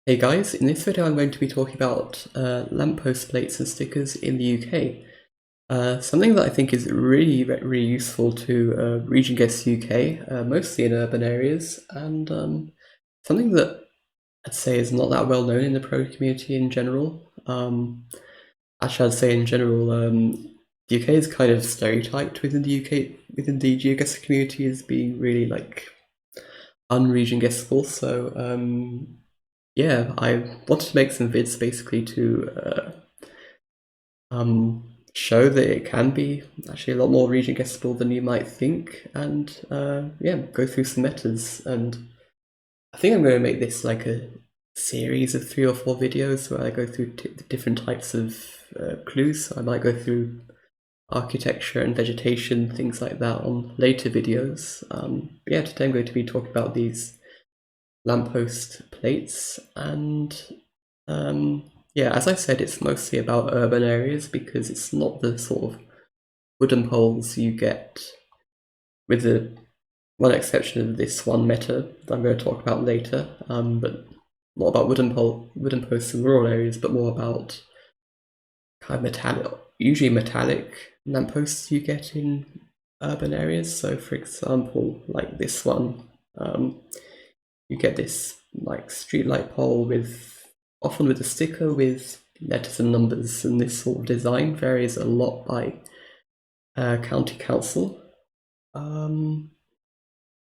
Hey guys, in this video I'm going to be talking about lamppost plates and stickers in the UK. Something that I think is really useful to Region Guess UK, mostly in urban areas, and something that I'd say is not that well known in the pro community in general. Actually, I'd say in general, the UK is kind of stereotyped within the within the GeoGuessr community as being really like unregion guessable. So yeah, I wanted to make some vids basically to show that it can be actually a lot more region guessable than you might think, and yeah, go through some metas. And I think I'm going to make this like a series of 3 or 4 videos where I go through different types of clues. So I might go through architecture and vegetation, things like that on later videos. Yeah, today I'm going to be talking about these lamppost plates, and yeah, as I said, it's mostly about urban areas because it's not the sort of wooden poles you get, with the one exception of this one meta that I'm going to talk about later, but not about wooden posts in rural areas, but more about kind of usually metallic lampposts you get in urban areas. So for example, like this one, you get this like streetlight pole often with a sticker with letters and numbers, and this sort of design varies a lot by county council. And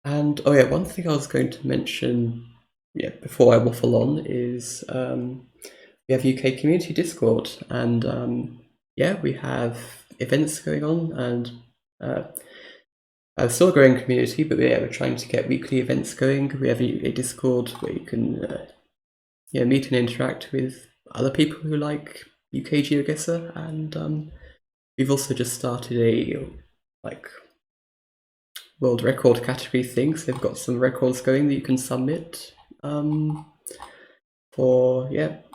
oh yeah, one thing I was going to mention, yeah, before I waffle on is we have UK Community Discord, and yeah, we have events going on, and still a growing community, but yeah, we're trying to get weekly events going. We have a Discord where you can meet and interact with other people who like UK GeoGuessr, and we've also just started a like world record category thing, so they've got some records going that you can submit for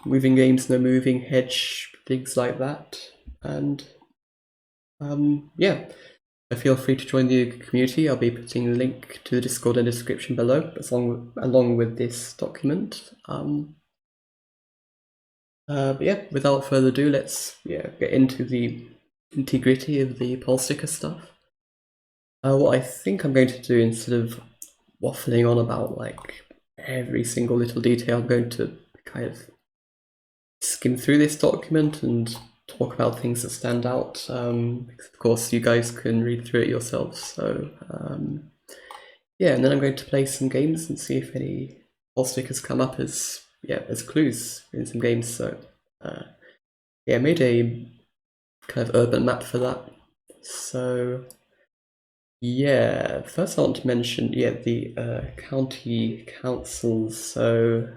moving games, no moving, hedge, things like that. And yeah, so feel free to join the community. I'll be putting a link to the Discord in the description below, along with this document. But yeah, without further ado, let's get into the nitty-gritty of the pole sticker stuff. What I think I'm going to do, instead of waffling on about like every single little detail, I'm going to kind of skim through this document and talk about things that stand out. Because of course, you guys can read through it yourselves. So yeah, and then I'm going to play some games and see if any pole stickers come up as clues in some games. So yeah, I made a kind of urban map for that. So yeah, first I want to mention the county councils. So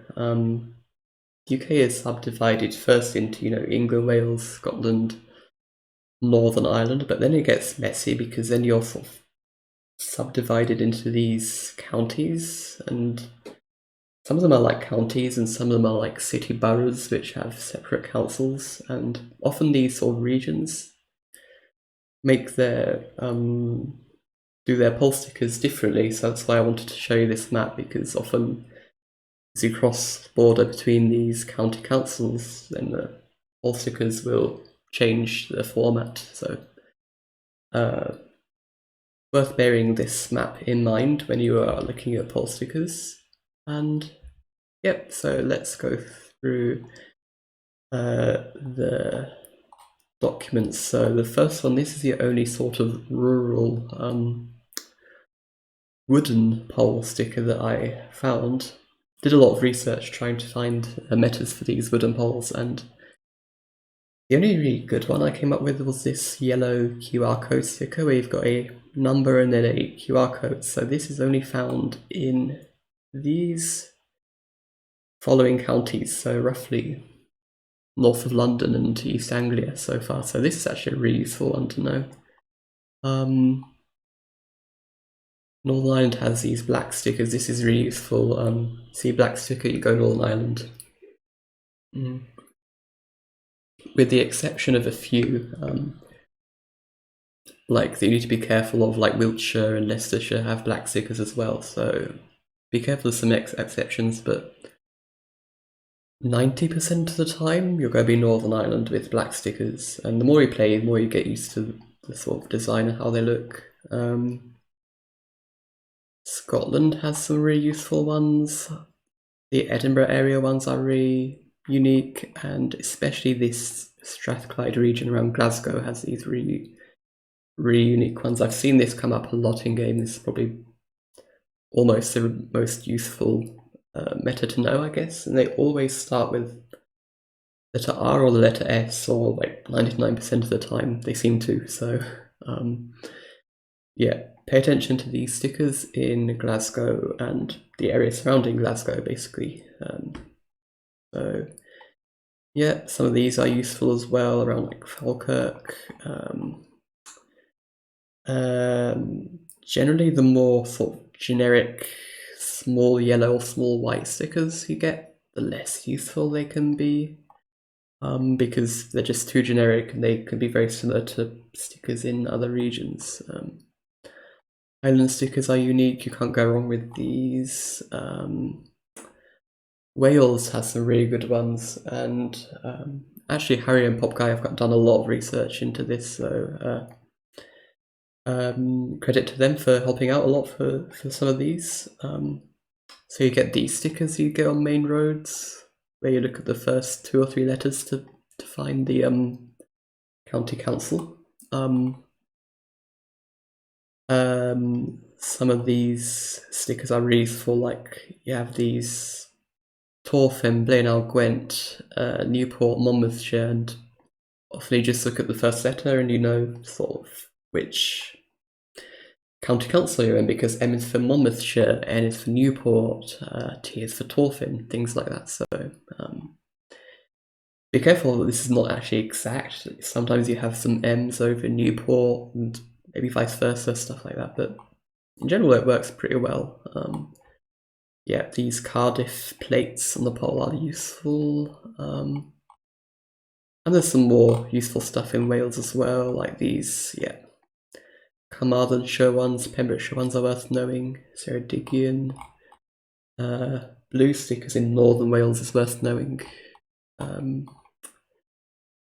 UK is subdivided first into England, Wales, Scotland, Northern Ireland, but then it gets messy because then you're sort of subdivided into these counties, and some of them are like counties and some of them are like city boroughs which have separate councils, and often these sort of regions make their do their pole stickers differently. So that's why I wanted to show you this map, because often as you cross the border between these county councils, then the pole stickers will change the format. So worth bearing this map in mind when you are looking at pole stickers. And yep, so let's go through the documents. So the first one, this is the only sort of rural wooden pole sticker that I found. Did a lot of research trying to find metas for these wooden poles, and the only really good one I came up with was this yellow QR code sticker where you've got a number and then a QR code. So this is only found in these following counties, so roughly north of London and East Anglia so far. So this is actually a really useful one to know. Northern Ireland has these black stickers. This is really useful. See black sticker, you go Northern Ireland. With the exception of a few, like that you need to be careful of, like Wiltshire and Leicestershire have black stickers as well. So be careful of some exceptions, but 90% of the time, you're going to be Northern Ireland with black stickers, and the more you play, the more you get used to the sort of design and how they look. Scotland has some really useful ones. The Edinburgh area ones are really unique, and especially this Strathclyde region around Glasgow has these really, really unique ones. I've seen this come up a lot in game. This is probably almost the most useful meta to know, I guess. And they always start with letter R or the letter S, or like 99% of the time they seem to. So yeah, pay attention to these stickers in Glasgow and the area surrounding Glasgow, basically. So yeah, some of these are useful as well around like Falkirk. Generally, the more sort of generic small yellow or small white stickers you get, the less useful they can be, because they're just too generic and they can be very similar to stickers in other regions. Island stickers are unique, you can't go wrong with these. Wales has some really good ones, and actually Harry and Pop Guy have done a lot of research into this, so credit to them for helping out a lot for some of these. So you get these stickers you get on main roads, where you look at the first 2 or 3 letters to find the county council. Some of these stickers are really useful, like you have these Torfin, Blaenau, Gwent, Newport, Monmouthshire, and often you just look at the first letter and you know sort of which county council you're in, because M is for Monmouthshire, N is for Newport, T is for Torfin, things like that. So be careful that this is not actually exact. Sometimes you have some M's over Newport and maybe vice versa, stuff like that, but in general it works pretty well. Yeah, these Cardiff plates on the pole are useful. And there's some more useful stuff in Wales as well, like these, yeah, Carmarthenshire ones, Pembrokeshire ones are worth knowing, Ceredigion. Blue stickers in Northern Wales is worth knowing.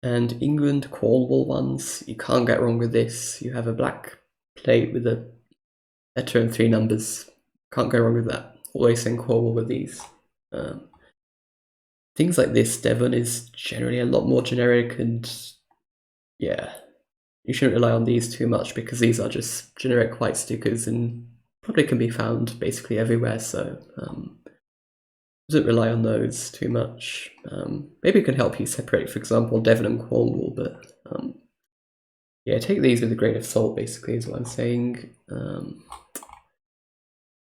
And England, Cornwall ones, you can't get wrong with this. You have a black plate with a letter and 3 numbers. Can't go wrong with that. Always send Cornwall with these. Things like this, Devon is generally a lot more generic, and yeah, you shouldn't rely on these too much because these are just generic white stickers and probably can be found basically everywhere, so don't rely on those too much. Maybe it can help you separate, for example, Devon and Cornwall, but yeah, take these with a grain of salt, basically, is what I'm saying.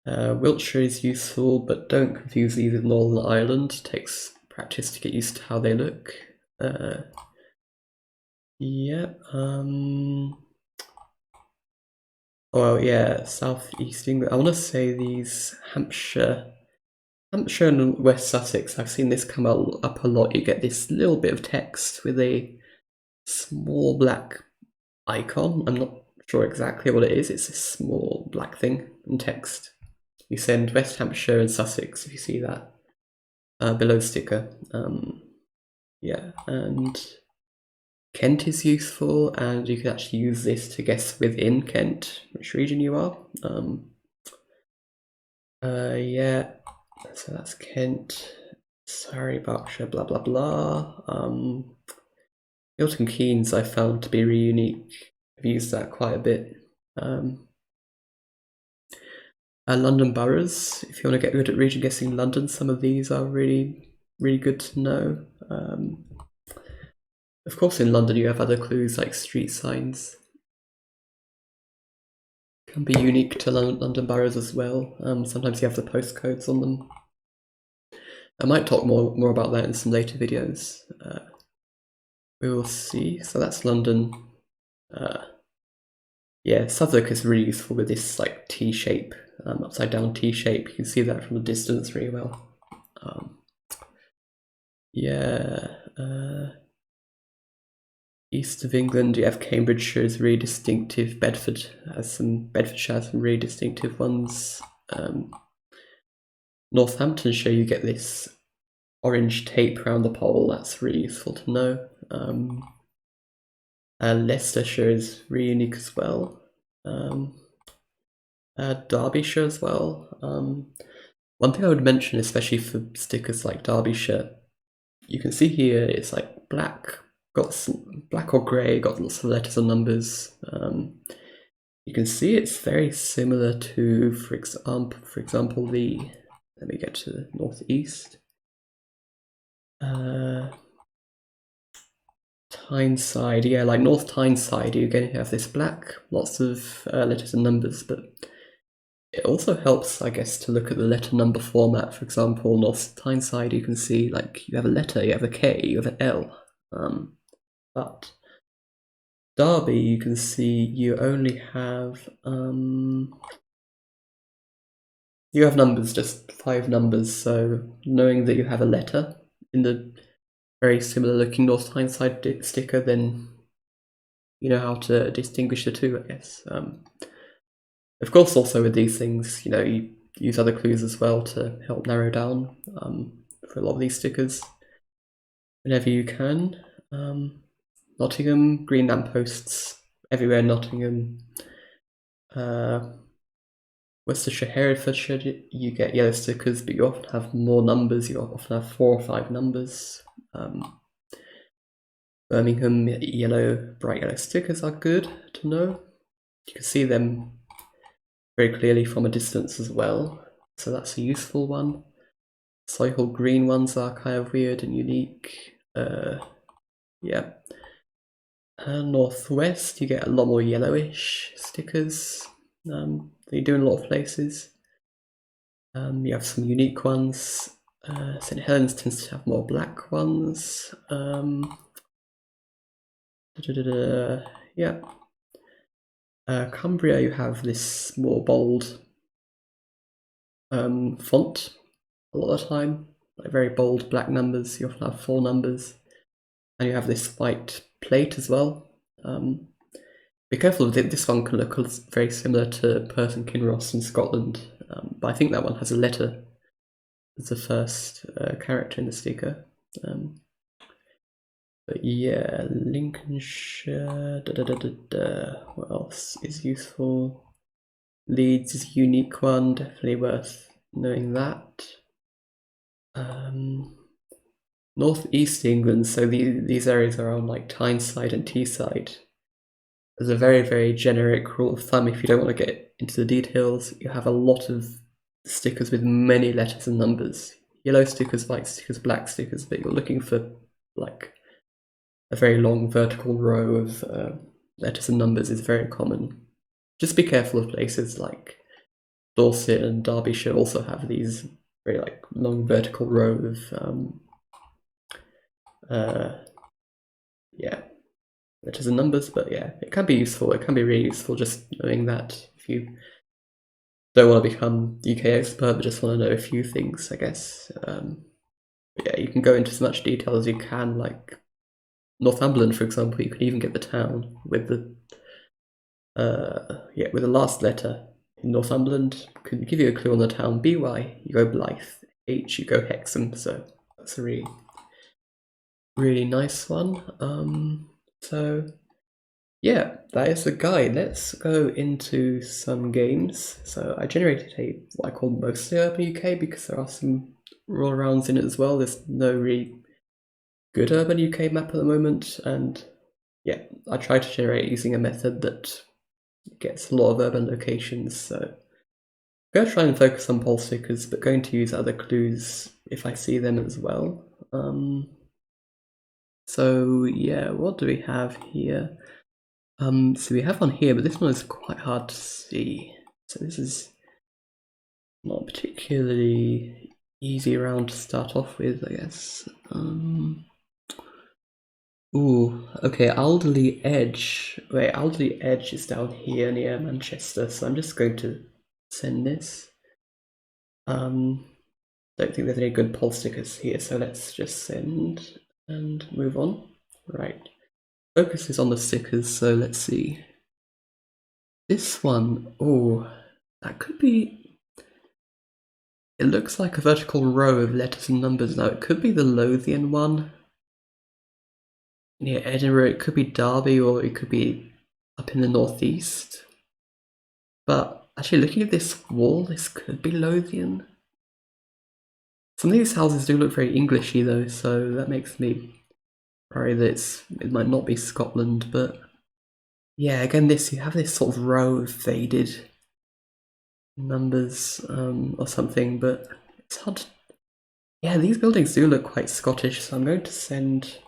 Wiltshire is useful, but don't confuse these with Northern Ireland. It takes practice to get used to how they look. Yeah. Well, yeah, Southeast England. I want to say these Hampshire and West Sussex. I've seen this come up a lot. You get this little bit of text with a small black icon. I'm not sure exactly what it is. It's this small black thing and text. You send West Hampshire and Sussex if you see that below sticker. Yeah, and Kent is useful, and you can actually use this to guess within Kent which region you are. Yeah, so that's Kent, Surrey, Berkshire, blah blah blah. Milton Keynes I found to be really unique. I've used that quite a bit. London boroughs, if you want to get good at region guessing London, some of these are really, really good to know. Of course, in London you have other clues like street signs. Can be unique to London boroughs as well. Sometimes you have the postcodes on them. I might talk more about that in some later videos. We will see. So that's London. Yeah, Southwark is really useful with this like T shape, upside down T shape. You can see that from a distance really well. Yeah. East of England, you have Cambridgeshire is really distinctive. Bedfordshire has some really distinctive ones. Northamptonshire, you get this orange tape around the pole. That's really useful to know. Leicestershire is really unique as well. Derbyshire as well. One thing I would mention, especially for stickers like Derbyshire, you can see here it's like black, got some black or grey, got lots of letters and numbers. You can see it's very similar to, for example, let me get to the northeast. Tyneside, yeah, like North Tyneside, you're going to have this black, lots of letters and numbers, but it also helps, I guess, to look at the letter number format. For example, North Tyneside, you can see like you have a letter, you have a K, you have an L. But Derby, you can see you only have you have numbers, just 5 numbers. So knowing that you have a letter in the very similar looking North Tyneside sticker, then you know how to distinguish the two, I guess. Of course, also with these things, you use other clues as well to help narrow down for a lot of these stickers whenever you can. Nottingham, green lampposts everywhere in Nottingham. Worcestershire, Herefordshire, you get yellow stickers, but you often have more numbers. You often have 4 or 5 numbers. Birmingham, bright yellow stickers are good to know. You can see them very clearly from a distance as well, so that's a useful one. Cycle green ones are kind of weird and unique. Yeah. Northwest, you get a lot more yellowish stickers than you do in a lot of places. You have some unique ones. St Helens tends to have more black ones. Yeah. Cumbria, you have this more bold font a lot of the time, like very bold black numbers. You often have 4 numbers, and you have this white plate as well. Be careful of this one, can look very similar to Perth Kinross in Scotland, but I think that one has a letter as the first character in the sticker. But yeah, Lincolnshire, what else is useful? Leeds is a unique one, definitely worth knowing that. Northeast England, so these areas around like Tyneside and Teesside. There's a very, very generic rule of thumb. If you don't want to get into the details, you have a lot of stickers with many letters and numbers. Yellow stickers, white stickers, black stickers, but you're looking for like a very long vertical row of letters and numbers is very common. Just be careful of places like Dorset and Derbyshire also have these very like long vertical row of letters and numbers, but yeah, it can be useful. It can be really useful just knowing that if you don't want to become UK expert, but just want to know a few things, I guess. Yeah, you can go into as much detail as you can, like Northumberland, for example. You can even get the town with the with the last letter. In Northumberland, could give you a clue on the town. BY, you go Blythe. H, you go Hexham. So that's a really, really nice one. So yeah, that is the guide. Let's go into some games. So I generated what I call mostly urban UK because there are some rural rounds in it as well. There's no really good urban UK map at the moment, and yeah, I try to generate using a method that gets a lot of urban locations. So I'm going to try and focus on pole stickers, but going to use other clues if I see them as well. So yeah, what do we have here? So we have one here, but this one is quite hard to see. So this is not particularly easy round to start off with, I guess. Ooh, okay, Alderley Edge. Wait, Alderley Edge is down here near Manchester, so I'm just going to send this. Don't think there's any good pole stickers here, so let's just send and move on. Right. Focus is on the stickers, so let's see. This one, oh, that could be. it looks like a vertical row of letters and numbers. Now, it could be the Lothian one near Edinburgh, it could be Derby, or it could be up in the northeast. But actually, looking at this wall, this could be Lothian. Some of these houses do look very Englishy though, so that makes me worry that it might not be Scotland, but yeah, again, you have this sort of row of faded numbers or something, but it's hard to... Yeah, these buildings do look quite Scottish, so I'm going to send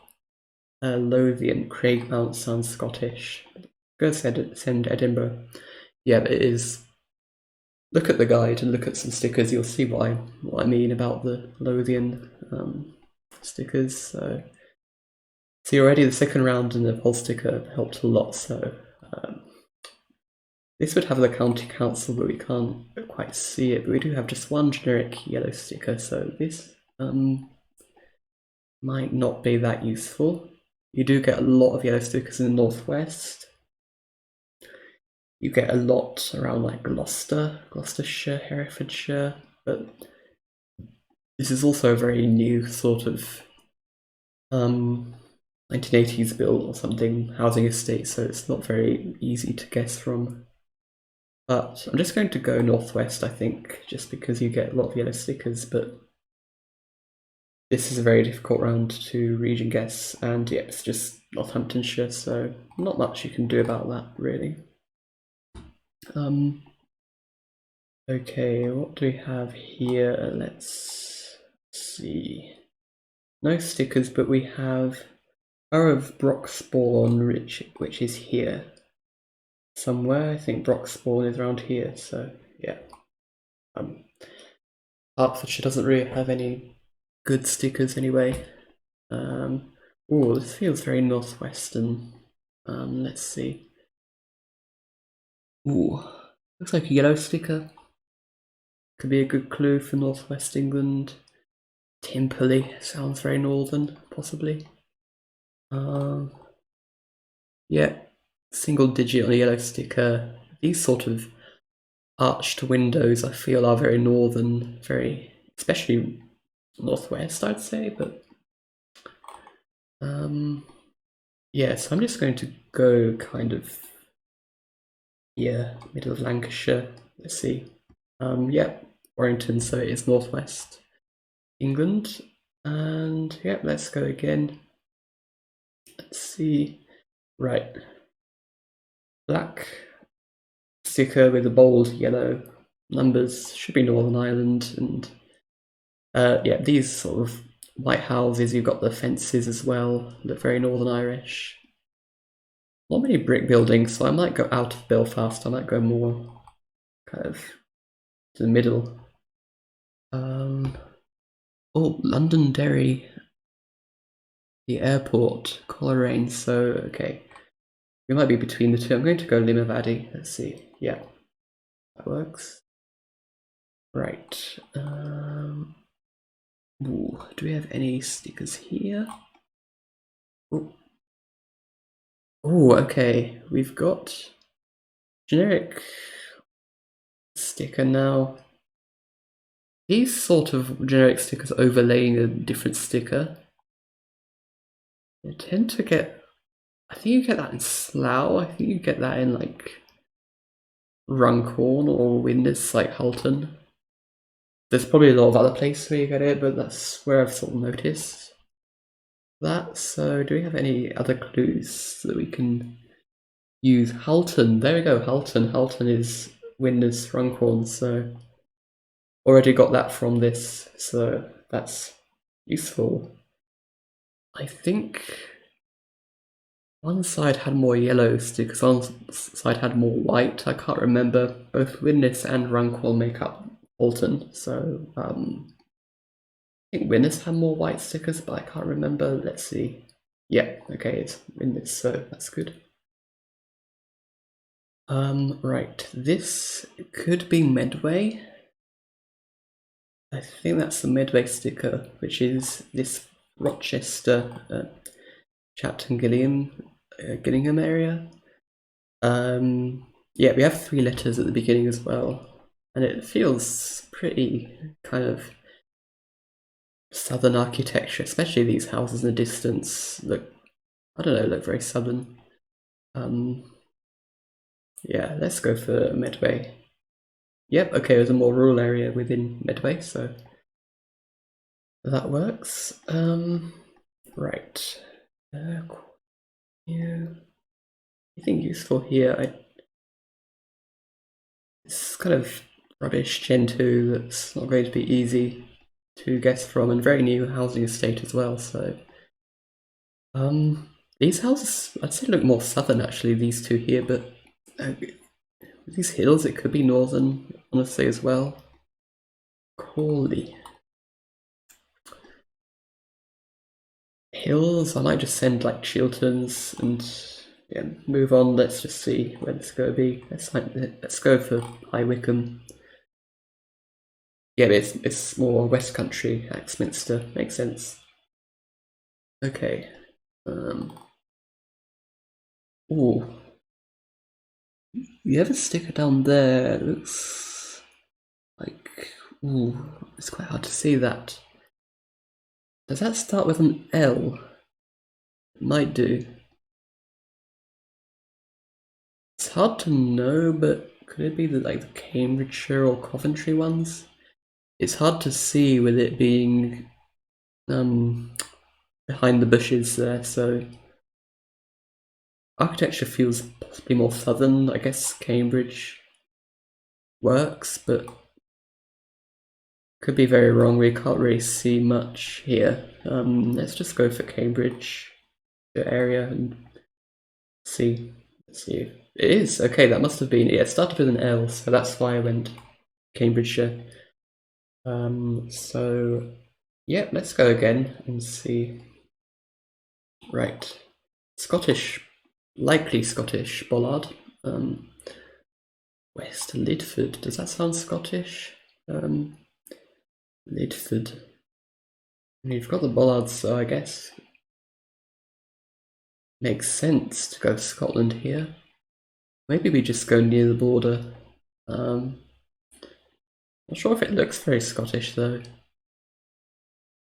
Lothian. Craigmount sounds Scottish. Go send Edinburgh. Yeah, but it is. Look at the guide and look at some stickers. You'll see what I mean about the Lothian stickers. So see, already the second round in the poll sticker helped a lot. So this would have the county council, but we can't quite see it. But we do have just one generic yellow sticker, so this might not be that useful. You do get a lot of yellow stickers in the northwest. You get a lot around like Gloucestershire, Herefordshire, but this is also a very new sort of 1980s build or something, housing estate, so it's not very easy to guess from. But I'm just going to go northwest, I think, just because you get a lot of yellow stickers, but this is a very difficult round to region guess, and yeah, it's just Northamptonshire, so not much you can do about that, really. Okay, what do we have here? Let's see. No stickers, but we have Borough of Broxbourne, which is here somewhere. I think Broxbourne is around here, so yeah. Hertfordshire doesn't really have any good stickers anyway. Oh, this feels very northwestern. Let's see. Ooh, looks like a yellow sticker. Could be a good clue for northwest England. Timperley sounds very northern, possibly. Yeah, single digit on a yellow sticker. These sort of arched windows, I feel, are very northern, especially northwest, I'd say. But yeah, so I'm just going to go kind of middle of Lancashire. Let's see. Yeah, Warrington, so it is northwest England. And yeah, let's go again. Let's see. Right. Black sticker with a bold yellow numbers, should be Northern Ireland. And yeah, these sort of white houses, you've got the fences as well, look very Northern Irish. Not many brick buildings, so I might go out of Belfast. I might go more kind of to the middle. Oh, Londonderry, the airport, Coleraine. So okay, we might be between the two. I'm going to go Limavady. Let's see. Yeah, that works. Right. Ooh, do we have any stickers here? Oh, okay. We've got generic sticker now. These sort of generic stickers overlaying a different sticker. They tend to get... I think you get that in Slough. I think you get that in like Runcorn or Windus, like Halton. There's probably a lot of other places where you get it, but that's where I've sort of noticed that. So do we have any other clues that we can use? Halton, there we go, Halton. Halton is Windus, Runcorn, so already got that from this, so that's useful. I think one side had more yellow stickers, one side had more white. I can't remember. Both Windus and Runcorn make up Halton, so I think Windus had more white stickers, but I can't remember. Let's see. Yeah, okay, it's Windus, so that's good. Right, this could be Medway. I think that's the Medway sticker, which is this Rochester, Chapton Gillingham area. Yeah, we have 3 letters at the beginning as well. and it feels pretty kind of southern architecture, especially these houses in the distance look, I don't know, look very southern. Yeah, let's go for Medway. Yep, okay, there's a more rural area within Medway, so that works. Right. Yeah. Anything useful here? It's kind of rubbish Gen 2 that's not going to be easy to guess from, and very new housing estate as well, so these houses I'd say look more southern actually, these two here, but these hills it could be northern honestly as well. Crawley. Hills, I might just send like Chilterns and yeah, move on. Let's just see where this is going to be. Let's go for High Wycombe. Yeah, it's more West Country, Axminster, makes sense. Okay. Ooh. The other sticker down there looks like, ooh, it's quite hard to see that. Does that start with an L? It might do. It's hard to know, but could it be like the Cambridgeshire or Coventry ones? It's hard to see with it being behind the bushes there, so architecture feels possibly more southern. I guess Cambridge works, but could be very wrong. We can't really see much here. Let's just go for Cambridge area and see. Let's see. It is okay. That must have been. Yeah, it started with an L, so that's why I went Cambridgeshire. So yeah, let's go again and see. Right, Scottish, likely Scottish bollard. West Lidford. Does that sound Scottish? Lidford. You've got the bollards, so I guess makes sense to go to Scotland here. Maybe we just go near the border. Not sure if it looks very Scottish though.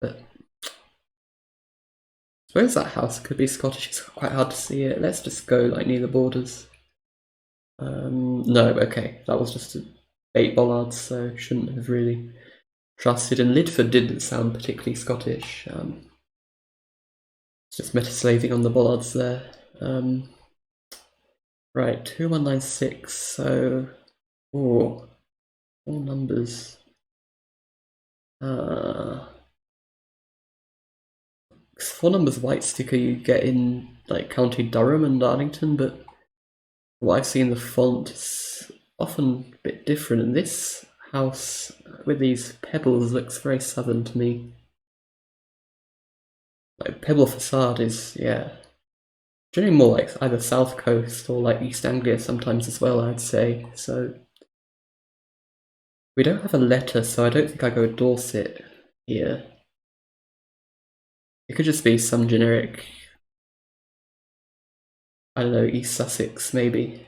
But I suppose that house could be Scottish. It's quite hard to see it. Let's just go like near the borders. No, okay, that was just a bait bollards, so shouldn't have really trusted. And Lidford didn't sound particularly Scottish. It's just meta-slaving on the bollards there. Right, 2196, so... Ooh, 4 numbers. 4 numbers white sticker you get in like County Durham and Darlington, but what I've seen the font is often a bit different, and this house with these pebbles looks very southern to me. Like pebble facade is, yeah, generally more like either South Coast or like East Anglia sometimes as well, I'd say. So we don't have a letter, so I don't think I go Dorset here. It could just be some generic, I don't know, East Sussex maybe.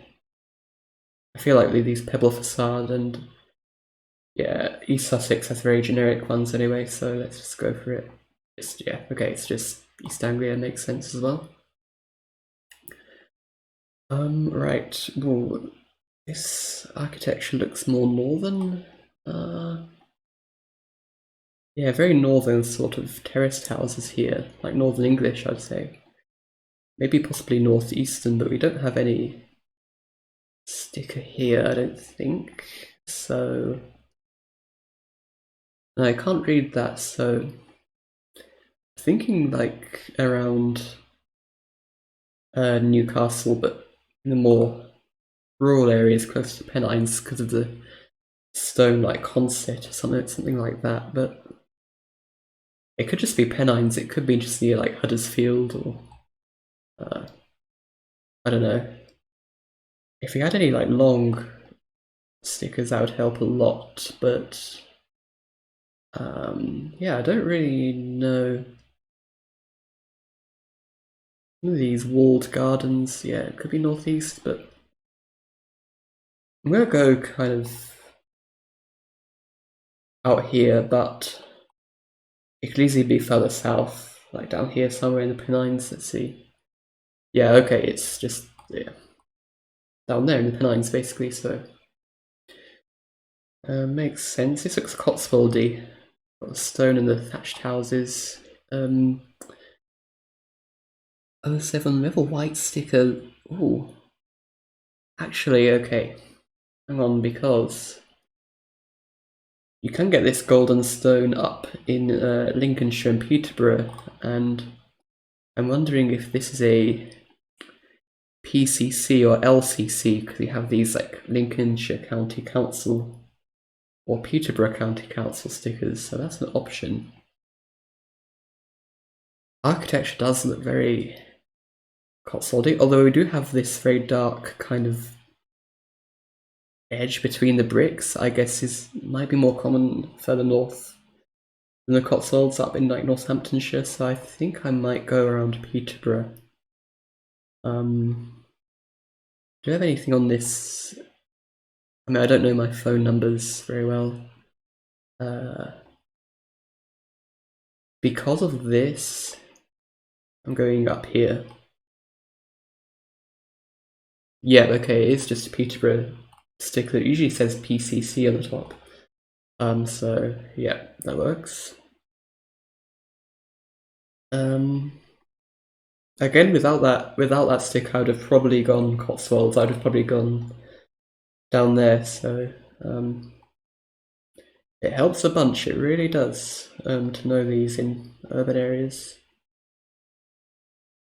I feel like these pebble facade and yeah, East Sussex has very generic ones anyway, so let's just go for it. Yeah, okay, it's just East Anglia makes sense as well. Right. Ooh, this architecture looks more northern. Yeah, very northern sort of terraced houses here, like Northern English, I'd say. Maybe possibly northeastern, but we don't have any sticker here, I don't think. So no, I can't read that, so thinking like around Newcastle, but in the more rural areas close to Pennines because of the stone like Consett or something like that, but it could just be Pennines, it could be just near like Huddersfield or I don't know. If we had any like long stickers that would help a lot, but yeah, I don't really know. These walled gardens, yeah, it could be northeast, but I'm gonna go kind of out here, but it could easily be further south, like down here somewhere in the Pennines. Let's see. Yeah, okay, it's just down there in the Pennines basically, so makes sense. This looks Cotswoldy. Got the stone and the thatched houses. 07 level white sticker. Ooh. Actually, okay. Hang on, because you can get this golden stone up in Lincolnshire and Peterborough, and I'm wondering if this is a PCC or LCC, because you have these like Lincolnshire County Council or Peterborough County Council stickers, so that's an option. Architecture does look very Cotswoldy, although we do have this very dark kind of edge between the bricks. I guess might be more common further north than the Cotswolds up in like Northamptonshire, so I think I might go around Peterborough. Do you have anything on this? I mean, I don't know my phone numbers very well. Because of this, I'm going up here. Yeah, okay, it's just a Peterborough sticker. It usually says PCC on the top. So yeah, that works. Again, without that sticker, I would have probably gone Cotswolds. I'd have probably gone down there. So it helps a bunch. It really does to know these in urban areas.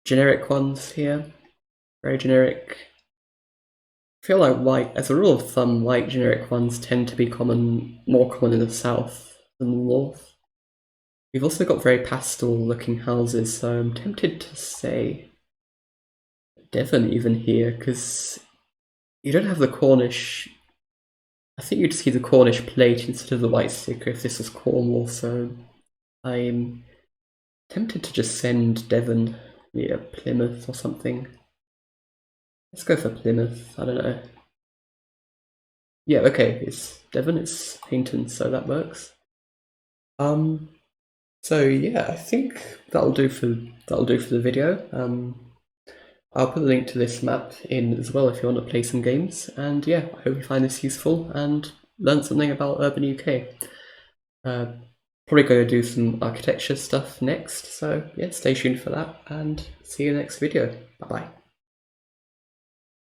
Generic ones here, very generic. I feel like white, as a rule of thumb, white generic ones tend to be more common in the south than the north. We've also got very pastel-looking houses, so I'm tempted to say Devon even here, because you don't have the Cornish. I think you'd see the Cornish plate instead of the white sticker if this was Cornwall, so I'm tempted to just send Devon via Plymouth or something. Let's go for Plymouth, I don't know. Yeah, okay, it's Devon, it's Paynton, so that works. So yeah, I think that'll do for the video. I'll put a link to this map in as well if you want to play some games. And yeah, I hope you find this useful and learn something about urban UK. Probably going to do some architecture stuff next, so yeah, stay tuned for that and see you in the next video. Bye bye.